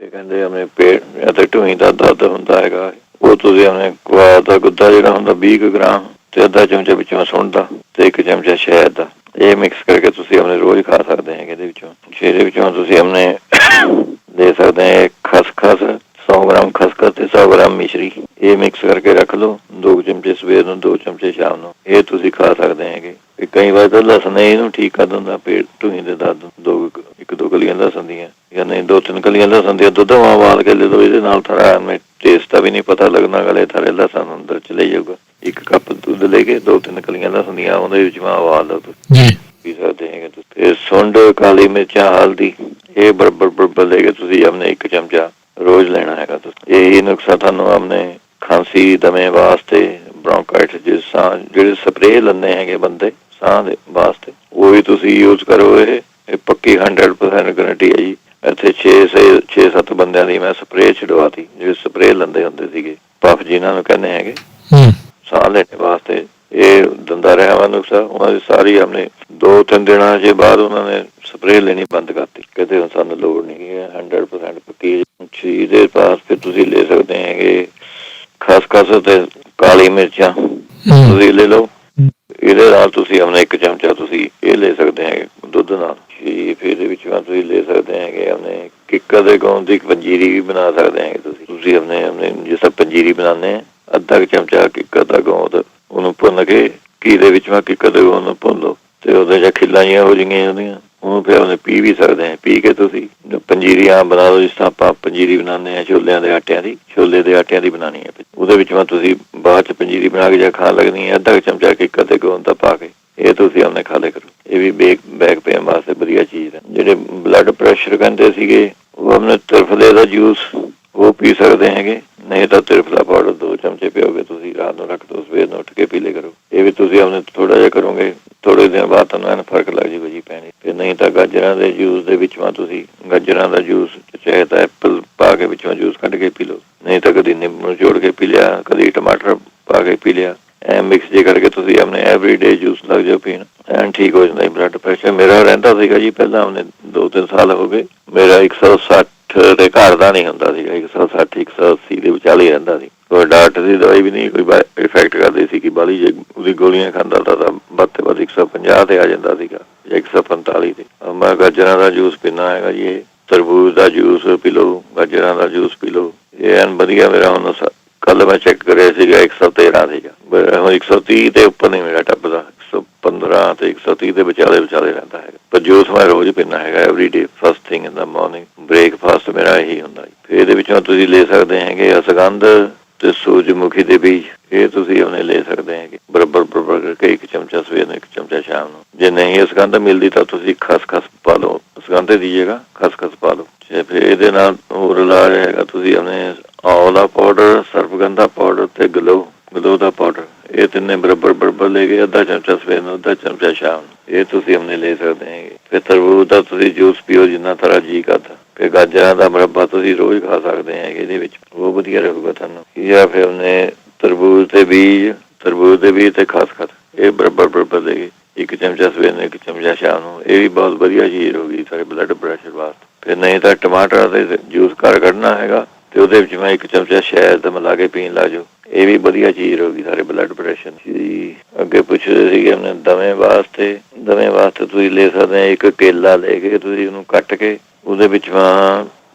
ਇਹ ਕਹਿੰਦੇ ਆਪਣੇ ਪੇਟ ਜਾਂ ਤੇ ਢੂਹੀ ਦਾ ਦਰਦ ਹੁੰਦਾ ਹੈਗਾ, ਉਹ ਤੁਸੀਂ ਆਪਣੇ ਕੁਆਰ ਦਾ ਗੁੱਦਾ ਜਿਹੜਾ ਹੁੰਦਾ 20 ਕੁ ਗ੍ਰਾਮ ਤੇ ਅੱਧਾ ਚਮਚਾ ਵਿੱਚੋਂ ਸੁੰਢ ਦਾ ਤੇ 1 ਚਮਚਾ ਸ਼ਹਿਦ ਦਾ, ਇਹ ਮਿਕਸ ਕਰਕੇ ਤੁਸੀਂ ਆਪਣੇ ਰੋਜ਼ ਖਾ ਸਕਦੇ ਹੈਗੇ। ਇਹਦੇ ਵਿੱਚੋਂ ਤੁਸੀਂ ਆਪਣੇ ਦੇ ਸਕਦੇ ਹੈ ਖਸਖਸ 100 ਗ੍ਰਾਮ ਖਸਖਸ ਤੇ 100 ਗ੍ਰਾਮ ਮਿਸ਼ਰੀ, ਇਹ ਮਿਕਸ ਕਰਕੇ ਰੱਖ ਲਓ। 2 ਚਮਚੇ ਸਵੇਰ ਨੂੰ, 2 ਚਮਚੇ ਸ਼ਾਮ ਨੂੰ, ਇਹ ਤੁਸੀਂ ਖਾ ਸਕਦੇ ਹੈਗੇ। ਕਈ ਵਾਰ ਤਾਂ ਲਸਣ ਇਹਨੂੰ ਠੀਕ ਕਰ ਦਿੰਦਾ ਪੇਟ ਢੂਹੀ ਦੇ ਦਰਦ, 1-2 ਕਲੀਆਂ ਲਸਣ ਦੀਆਂ ਜਾਂ ਨਹੀਂ 2-3 ਕਲੀਆਂ ਲਸਣ ਦੀਆਂ ਦੁੱਧ ਉਬਾਲ ਕੇ ਲੈ ਲਓ। ਇਹਦੇ ਨਾਲ ਥੋੜਾ ਟੇਸਟ ਦਾ ਵੀ ਨਹੀਂ ਪਤਾ ਲੱਗਣਾ, ਗਲੇ ਥਾਰੇ ਲਸਣ ਅੰਦਰ ਚਲੇ ਜਾਊਗਾ। 1 ਕੱਪ ਦੁੱਧ ਲੈ ਕੇ 2-3 ਕਲੀਆਂ ਲਸਣ ਦੀਆਂ ਉਹਦੇ ਵਿੱਚ ਉਬਾਲ ਲਓ, ਤੁਸੀਂ ਪੀ ਸਕਦੇ ਹੈਗੇ। ਤੇ ਸੁੰਡ, ਕਾਲੀ ਮਿਰਚਾਂ, ਹਲਦੀ, ਇਹ ਬਰਾਬਰ ਲੈ ਕੇ ਤੁਸੀਂ ਆਪਣੇ 1 ਚਮਚਾ ਰੋਜ਼ ਲੈਣਾ ਹੈਗਾ। ਤੁਸੀਂ ਇਹੀ ਨੁਕਸਾ ਤੁਹਾਨੂੰ ਆਪਣੇ ਖਾਂਸੀ ਦਮੇ ਵਾਸਤੇ, ਬ੍ਰੌਂਕਾਈਟਿਸ, ਜਿਹੜੇ ਸਪਰੇਅ ਲੈਂਦੇ ਹੈਗੇ ਬੰਦੇ ਸਾਹ ਦੇ ਵਾਸਤੇ, ਉਹ ਵੀ ਤੁਸੀਂ ਯੂਜ਼ ਕਰੋ। ਇਹ ਪੱਕੀ 100% ਗਰੰਟੀ ਹੈ ਜੀ। ਇੱਥੇ 6-7 ਬੰਦਿਆਂ ਦੀ ਮੈਂ ਸਪਰੇਅ ਛਡਵਾਤੀ, ਜਿਹੜੇ ਸਪਰੇਅ ਲੈਂਦੇ ਹੁੰਦੇ ਸੀਗੇ, ਪਫ ਜਿਹਨਾਂ ਨੂੰ ਕਹਿੰਦੇ ਹੈਗੇ ਸਾਹ ਲੈਣ ਵਾਸਤੇ। ਇਹ ਦਿੰਦਾ ਰਿਹਾ ਵਾ ਨੁਕਸਾ। ਉਹਨਾਂ ਦੀ ਸਾਰੀ ਆਪਣੇ 2-3 ਦਿਨਾਂ ਦੇ ਬਾਅਦ ਉਹਨਾਂ ਨੇ ਸਪਰੇਅ ਲੈਣੀ ਬੰਦ ਕਰਤੀ, ਕਹਿੰਦੇ ਹੁਣ ਸਾਨੂੰ ਲੋੜ ਨਹੀਂ ਹੈ, 100% ਪੱਕੀ। ਇਹਦੇ ਪਾਸ ਫਿਰ ਤੁਸੀਂ ਲੈ ਸਕਦੇ ਹੈਗੇ ਖਸਖਸ ਤੇ ਕਾਲੀ ਮਿਰਚਾਂ ਤੁਸੀਂ ਲੈ ਲਓ। ਇਹਦੇ ਨਾਲ ਤੁਸੀਂ ਆਪਣੇ 1 ਚਮਚਾ ਤੁਸੀਂ ਇਹ ਲੈ ਸਕਦੇ ਹੈਗੇ ਦੁੱਧ ਨਾਲ। ਫਿਰ ਇਹਦੇ ਵਿੱਚ ਤੁਸੀਂ ਲੈ ਸਕਦੇ ਹੈਗੇ ਆਪਣੇ ਕਿੱਕਰ ਦੇ ਗੂੰਦ ਦੀ ਪੰਜੀਰੀ ਵੀ ਬਣਾ ਸਕਦੇ ਹੈਗੇ। ਤੁਸੀਂ ਆਪਣੇ ਜਿਸ ਤਰ੍ਹਾਂ ਪੰਜੀਰੀ ਬਣਾਉਂਦੇ ਆ, ਅੱਧਾ ਚਮਚਾ ਕਿੱਕਰ ਦਾ ਗੂੰਦ ਉਹਨੂੰ ਭੁੰਨ ਕੇ ਘੀ ਦੇ ਵਿੱਚ ਕਿੱਕਰ ਦੇ ਗੂੰਦ ਨੂੰ ਭੁੰਨ ਲਓ ਤੇ ਉਹਦੇ ਚ ਖਿੱਲਾਂ ਜਿਹੀਆਂ ਹੋ ਜਾਈਆਂ ਉਹਦੀਆਂ, ਉਹਨੂੰ ਫਿਰ ਉਹਨੇ ਪੀ ਵੀ ਸਕਦੇ ਆ। ਪੀ ਕੇ ਤੁਸੀਂ ਪੰਜੀਰੀ ਆਮ ਬਣਾ ਲਓ, ਜਿਸ ਤਰ੍ਹਾਂ ਆਪਾਂ ਪੰਜੀਰੀ ਬਣਾਉਂਦੇ ਹਾਂ ਛੋਲੇ ਦੇ ਆਟਿਆਂ ਦੀ ਬਣਾਉਣੀ ਹੈ। ਉਹਦੇ ਵਿੱਚ ਤੁਸੀਂ ਬਾਅਦ ਚ ਪੰਜੀਰੀ ਬਣਾ ਕੇ ਜਾਂ ਖਾਣ ਲੱਗਣੀ ਹੈ, ਅੱਧਾ ਚਮਚਾ ਕਿੱਕਰ ਦੇ ਗੂੰਦ ਦਾ ਪਾ ਕੇ ਇਹ ਤੁਸੀਂ ਆਪਣੇ ਖਾ ਲਿਆ ਕਰੋ। ਇਹ ਵੀ ਬੈਕ ਪੇਨ ਵਾਸਤੇ ਵਧੀਆ ਚੀਜ਼ ਹੈ। ਜਿਹੜੇ ਬਲੱਡ ਪ੍ਰੈਸ਼ਰ ਕਹਿੰਦੇ ਸੀਗੇ, ਉਹ ਆਪਣੇ ਤ੍ਰਿਫਲੇ ਦਾ ਜੂਸ ਉਹ ਪੀ ਸਕਦੇ ਹੈਗੇ, ਨਹੀਂ ਤਾਂ ਤ੍ਰਿਫਲਾ ਪਾਊਡਰ 2 ਚਮਚੇ ਪਿਓਗੇ ਤੁਸੀਂ, ਰਾਤ ਨੂੰ ਰੱਖ ਦਿਓ, ਸਵੇਰ ਨੂੰ ਉੱਠ ਕੇ ਪੀ ਲਿਆ ਕਰੋ। ਇਹ ਵੀ ਤੁਸੀਂ ਆਪਣੇ ਥੋੜਾ ਜਿਹਾ ਕਰੋਗੇ, ਥੋੜੇ ਦਿਨ ਬਾਅਦ ਤੁਹਾਨੂੰ ਐਨ ਫਰਕ ਲੱਗ ਜਾਊਗਾ ਜੀ ਪੈਣੇ। ਤੇ ਨਹੀਂ ਤਾਂ ਗਾਜਰਾਂ ਦੇ ਜੂਸ ਦੇ ਵਿੱਚੋਂ ਤੁਸੀਂ ਗਾਜਰਾਂ ਦਾ ਜੂਸ ਚਾਹੇ ਤਾਂ ਐਪਲ ਪਾ ਕੇ ਵਿੱਚੋਂ ਜੂਸ ਕੱਢ ਕੇ ਪੀ ਲਓ, ਨਹੀਂ ਤਾਂ ਕਦੀ ਨਿੰਬੂ ਜੋੜ ਕੇ ਪੀ ਲਿਆ, ਕਦੀ ਟਮਾਟਰ ਪਾ ਕੇ ਪੀ ਲਿਆ। ਐ ਮਿਕਸ ਜੇ ਕਰਕੇ ਤੁਸੀਂ ਆਪਣੇ ਐਵਰੀਡੇ ਜੂਸ ਲੱਗ ਜਾਓ ਪੀਣ, ਐਨ ਠੀਕ ਹੋ ਜਾਂਦਾ। ਬਲੱਡ ਪ੍ਰੈਸ਼ਰ ਮੇਰਾ ਰਹਿੰਦਾ ਸੀਗਾ ਜੀ ਪਹਿਲਾਂ, ਉਹਨੇ 2-3 ਸਾਲ ਹੋ ਗਏ, ਮੇਰਾ 160 ਦੇ ਘਰ ਦਾ ਨਹੀਂ ਹੁੰਦਾ ਸੀਗਾ, 160-180 ਦੇ ਵਿਚਾਲੇ ਹੀ ਰਹਿੰਦਾ ਸੀ। ਕੋਈ ਡਾਕਟਰ ਦੀ ਦਵਾਈ ਵੀ ਨਹੀਂ ਕੋਈ ਇਫੈਕਟ ਕਰਦੀ ਸੀ ਕਿ ਬਾਲੀ, ਜੇ ਉਹਦੀ ਗੋਲੀਆਂ ਖਾਂਦਾ ਤਾਂ ਵੱਧ ਤੋਂ ਵੱਧ 150 ਤੇ ਆ ਜਾਂਦਾ ਸੀਗਾ, 145 ਤੇ। ਮੈਂ ਗਾਜਰਾਂ ਦਾ ਜੂਸ ਪੀਂਦਾ ਹੈਗਾ ਜੀ, ਇਹ ਤਰਬੂਜ ਦਾ ਜੂਸ ਪੀ ਲਓ, ਗਾਜਰਾਂ ਦਾ ਜੂਸ ਪੀ ਲਓ, ਇਹ ਐਨ ਵਧੀਆ। ਮੇਰਾ ਹੁਣ ਕੱਲ ਮੈਂ ਚੈੱਕ ਕਰਿਆ ਸੀਗਾ 113 ਸੀਗਾ, ਹੁਣ 130 ਤੇ ਉੱਪਰ ਨਹੀਂ ਮੇਰਾ ਟੱਪਦਾ, 115 ਤੇ 130 ਦੇ ਵਿਚਾਲੇ ਰਹਿੰਦਾ ਹੈਗਾ। ਪਰ ਜੂਸ ਮੈਂ ਰੋਜ਼ ਪੀਂਦਾ ਹੈਗਾ, ਐਵਰੀਡੇ ਫਸਟ ਥਿੰਗ ਇਨ ਦਾ ਮਾਰਨਿੰਗ। ਬ੍ਰੇਕਫਾਸਟ ਮੇਰਾ ਇਹੀ ਹੁੰਦਾ ਜੀ। ਫਿਰ ਇਹਦੇ ਵਿੱਚੋਂ ਤੁਸੀਂ ਲੈ ਸਕਦੇ ਹੈਗੇ ਅਸਗੰਧ ਤੇ ਸੂਰਜਮੁਖੀ ਦੇ ਬੀਜ, ਇਹ ਤੁਸੀਂ ਉਹਨੇ ਲੈ ਸਕਦੇ ਹੈਗੇ ਬਰਾਬਰ ਕਰਕੇ 1 ਚਮਚਾ ਸਵੇਰ ਨੂੰ, 1 ਚਮਚਾ ਸ਼ਾਮ ਨੂੰ। ਜੇ ਨਹੀਂ ਅਸਗੰਧ ਮਿਲਦੀ ਤਾਂ ਤੁਸੀਂ ਖਸਖਸ ਪਾ ਲਓ, ਅਸਗੰਧ ਦੀ ਜਗ੍ਹਾ ਖਸਖਸ ਪਾ ਲਓ। ਫਿਰ ਇਹਦੇ ਨਾਲ ਹੋਰ ਇਲਾਜ ਹੈਗਾ, ਤੁਸੀਂ ਆਪਣੇ ਆਂਵਲਾ ਪਾਊਡਰ, ਸਰਪਗੰਧਾ ਪਾਊਡਰ ਤੇ ਗਲੋ ਦਾ ਪਾਊਡਰ, ਇਹ ਤਿੰਨੇ ਬਰਾਬਰ ਲੈ ਕੇ ਅੱਧਾ ਚਮਚਾ ਸਵੇਰ ਨੂੰ, ਅੱਧਾ ਚਮਚਾ ਸ਼ਾਮ ਨੂੰ, ਇਹ ਤੁਸੀਂ ਆਪਣੇ ਲੈ ਸਕਦੇ ਹੈਗੇ। ਫਿਰ ਤਰਬੂਜ ਦਾ ਤੁਸੀਂ ਜੂਸ ਪੀਓ ਜਿੰਨਾ ਤਰ੍ਹਾਂ ਜੀ ਕਰਦਾ। ਫਿਰ ਗਾਜਰਾਂ ਦਾ ਮੁਰੱਬਾ ਤੁਸੀਂ ਰੋਜ਼ ਖਾ ਸਕਦੇ ਹੈਗੇ, ਇਹਦੇ ਵਿੱਚ ਉਹ ਵਧੀਆ ਰਹੂਗਾ ਤੁਹਾਨੂੰ। ਜਾਂ ਫਿਰ ਉਹਨੇ ਤਰਬੂਜ ਦੇ ਬੀਜ ਤੇ ਖਸਖਸ, ਇਹ ਬਰਾਬਰ ਲੈ ਕੇ 1 ਚਮਚਾ ਸਵੇਰ ਨੂੰ, 1 ਚਮਚਾ ਸ਼ਾਮ ਨੂੰ, ਇਹ ਵੀ ਬਹੁਤ ਵਧੀਆ ਚੀਜ਼ ਹੋਊਗੀ ਸਾਡੇ ਬਲੱਡ ਪ੍ਰੈਸ਼ਰ ਵਾਸਤੇ। ਫਿਰ ਨਹੀਂ ਤਾਂ ਟਮਾਟਰ ਦੇ ਜੂਸ ਘਰ ਕੱਢਣਾ ਹੈਗਾ ਤੇ ਉਹਦੇ ਵਿੱਚ ਮੈਂ 1 ਚਮਚਾ ਸ਼ਹਿਦ ਮਿਲਾ ਕੇ ਪੀਣ ਲੱਗ ਜਾਓ, ਇਹ ਵੀ ਵਧੀਆ ਚੀਜ਼ ਹੋਊਗੀ ਸਾਰੇ ਬਲੱਡ ਪ੍ਰੈਸ਼ਰ ਦੀ। ਅੱਗੇ ਪੁੱਛਦੇ ਸੀਗੇ ਆਪਣੇ ਦਮੇ ਵਾਸਤੇ ਤੁਸੀਂ ਲੈ ਸਕਦੇ ਆ 1 ਕੇਲਾ ਲੈ ਕੇ ਤੁਸੀਂ ਉਹਨੂੰ ਕੱਟ ਕੇ ਉਹਦੇ ਵਿੱਚ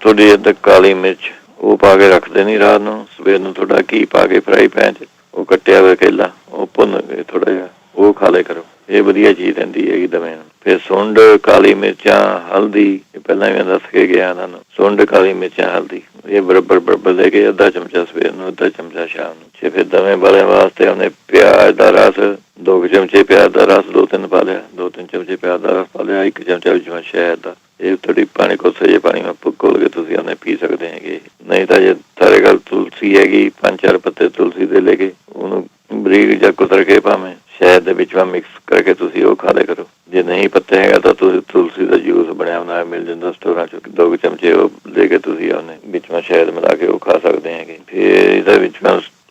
ਥੋੜੀ ਜਿਹੀ ਕਾਲੀ ਮਿਰਚ ਉਹ ਪਾ ਕੇ ਰੱਖ ਦੇਣੀ, ਰਾਤ ਨੂੰ ਸਵੇਰ ਨੂੰ ਥੋੜਾ ਘੀ ਪਾ ਕੇ ਫਰਾਈ ਪੈਨ 'ਚ ਉਹ ਕੱਟਿਆ ਹੋਇਆ ਕੇਲਾ ਉਹ ਭੁੰਨ ਕੇ ਥੋੜਾ ਜਿਹਾ ਉਹ ਖਾ ਲਿਆ ਕਰੋ, ਇਹ ਵਧੀਆ ਚੀਜ਼ ਰਹਿੰਦੀ ਹੈਗੀ ਦਮੇ ਨੂੰ। ਫਿਰ ਸੁੰਡ, ਕਾਲੀ ਮਿਰਚਾਂ, ਹਲਦੀ, ਪਹਿਲਾਂ ਮੈਂ ਦੱਸ ਕੇ ਗਿਆ ਇਹਨਾਂ ਨੂੰ, ਸੁੰਡ, ਕਾਲੀ ਮਿਰਚਾਂ, ਹਲਦੀ, ਇਹ ਬਰਾਬਰ ਲੈ ਕੇ ਅੱਧਾ ਚਮਚਾ ਸਵੇਰ ਨੂੰ, ਅੱਧਾ ਚਮਚਾ ਸ਼ਾਮ ਨੂੰ। ਫਿਰ ਦਮੇ ਵਾਲਿਆਂ ਵਾਸਤੇ ਉਹਨੇ ਪਿਆਜ਼ ਦਾ ਰਸ 2 ਚਮਚੇ, ਪਿਆਜ਼ ਦਾ ਰਸ 2-3 ਪਾ ਲਿਆ, 2-3 ਚਮਚੇ ਪਿਆਜ਼ ਦਾ ਰਸ ਪਾ ਲਿਆ, 1 ਚਮਚਾ ਵਿੱਚ ਸ਼ਹਿਦ ਦਾ, ਇਹ ਥੋੜੀ ਪਾਣੀ ਕੋਸੇ ਜੇ ਪਾਣੀ ਮੈਂ ਘੋਲ ਕੇ ਤੁਸੀਂ ਉਹਨੇ ਪੀ ਸਕਦੇ ਹੈਗੇ। ਨਹੀਂ ਤਾਂ ਜੇ ਤੁਹਾਡੇ ਕੋਲ ਤੁਲਸੀ ਹੈਗੀ, 5-4 ਪੱਤੇ ਤੁਲਸੀ ਦੇ ਲੈ ਕੇ ਉਹਨੂੰ ਬਰੀਕ ਜਾਂ ਕੁਤਰ ਕੇ ਭਾਵੇਂ ਸ਼ਹਿਦ ਦੇ ਵਿੱਚ ਮਿਕਸ ਕਰਕੇ ਤੁਸੀਂ ਉਹ ਖਾ ਲਿਆ ਕਰੋ। ਜੇ ਨਹੀਂ ਪੱਤੇ ਹੈਗਾ ਤਾਂ ਤੁਸੀਂ ਤੁਲਸੀ ਦਾ ਜੂਸ ਬਣਿਆ ਬਣਾਇਆ ਮਿਲ ਜਾਂਦਾ ਸਟੋਰਾਂ 'ਚ, 2 ਚਮਚੇ ਉਹ ਲੈ ਕੇ ਤੁਸੀਂ ਉਹਨੇ ਵਿੱਚ ਸ਼ਹਿਦ ਮਿਲਾ ਕੇ ਉਹ ਖਾ ਸਕਦੇ ਹੈਗੇ। ਫਿਰ ਇਹਦੇ ਵਿੱਚ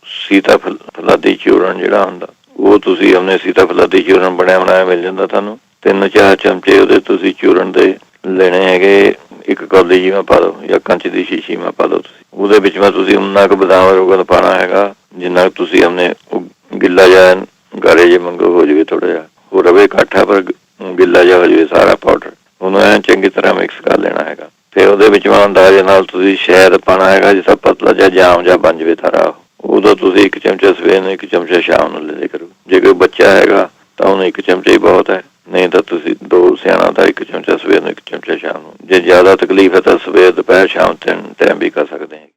ਸੀਤਾਫਲਾਦੀ ਚੂਰਨ ਜਿਹੜਾ ਹੁੰਦਾ ਉਹ ਤੁਸੀਂ ਉਹਨੇ ਸੀਤਾਫਲਾਦੀ ਚੂਰਨ ਬਣਿਆ ਬਣਾਇਆ ਮਿਲ ਜਾਂਦਾ ਤੁਹਾਨੂੰ, 3-4 ਚਮਚੇ ਉਹਦੇ ਤੁਸੀਂ ਚੂਰਨ ਦੇ ਲੈਣੇ ਹੈਗੇ। ਇੱਕ ਕੌਲੀ ਜਿਵੇਂ ਪਾ ਦਿਓ ਜਾਂ ਕੰਚ ਦੀ ਸ਼ੀਸ਼ੀ ਮੈਂ ਪਾ ਦਿਓ ਤੁਸੀਂ। ਉਹਦੇ ਵਿੱਚ ਮੈਂ ਤੁਸੀਂ ਉਨਾ ਕੁ ਬਦਾਮ ਰੋਗਨ ਪਾਉਣਾ ਹੈਗਾ ਜਿੰਨਾ ਤੁਸੀਂ ਆਪਣੇ ਗਿੱਲਾ ਜਾਂ ਗਾੜੇ ਜੇ ਮੰਗੋ ਹੋ ਜਾਵੇ, ਥੋੜਾ ਜਿਹਾ ਹੋ ਰਵੇ ਇਕੱਠਾ ਪਰ ਗਿੱਲਾ ਜਿਹਾ ਹੋ ਜਾਵੇ ਸਾਰਾ ਪਾਊਡਰ। ਉਹਨੂੰ ਐਂ ਚੰਗੀ ਤਰ੍ਹਾਂ ਮਿਕਸ ਕਰ ਲੈਣਾ ਹੈਗਾ। ਫਿਰ ਉਹਦੇ ਵਿੱਚ ਮੈਂ ਅੰਦਾਜ਼ੇ ਨਾਲ ਤੁਸੀਂ ਸ਼ਹਿਦ ਪਾਉਣਾ ਹੈਗਾ, ਜਿਸ ਤਰ੍ਹਾਂ ਪਤਲਾ ਜਿਹਾ ਜਾਮ ਜਿਹਾ ਬਣ ਜਾਵੇ ਸਾਰਾ। ਉਦੋਂ ਤੁਸੀਂ 1 ਚਮਚਾ ਸਵੇਰ ਨੂੰ, 1 ਚਮਚਾ ਸ਼ਾਮ ਨੂੰ ਲੈ ਲਿਆ ਕਰੋ। ਜੇ ਕੋਈ ਬੱਚਾ ਹੈਗਾ ਤਾਂ ਉਹਨੂੰ 1 ਚਮਚਾ ਹੀ ਬਹੁਤ ਹੈ, ਨਹੀਂ ਤਾਂ ਤੁਸੀਂ 2 ਸਿਆਣਾ ਦਾ 1 ਚਮਚਾ ਸਵੇਰ ਨੂੰ, 1 ਚਮਚਾ ਸ਼ਾਮ ਨੂੰ। ਜੇ ਜ਼ਿਆਦਾ ਤਕਲੀਫ ਹੈ ਤਾਂ ਸਵੇਰ, ਦੁਪਹਿਰ, ਸ਼ਾਮ 3 ਟਾਈਮ ਵੀ ਕਰ ਸਕਦੇ ਹਾਂ।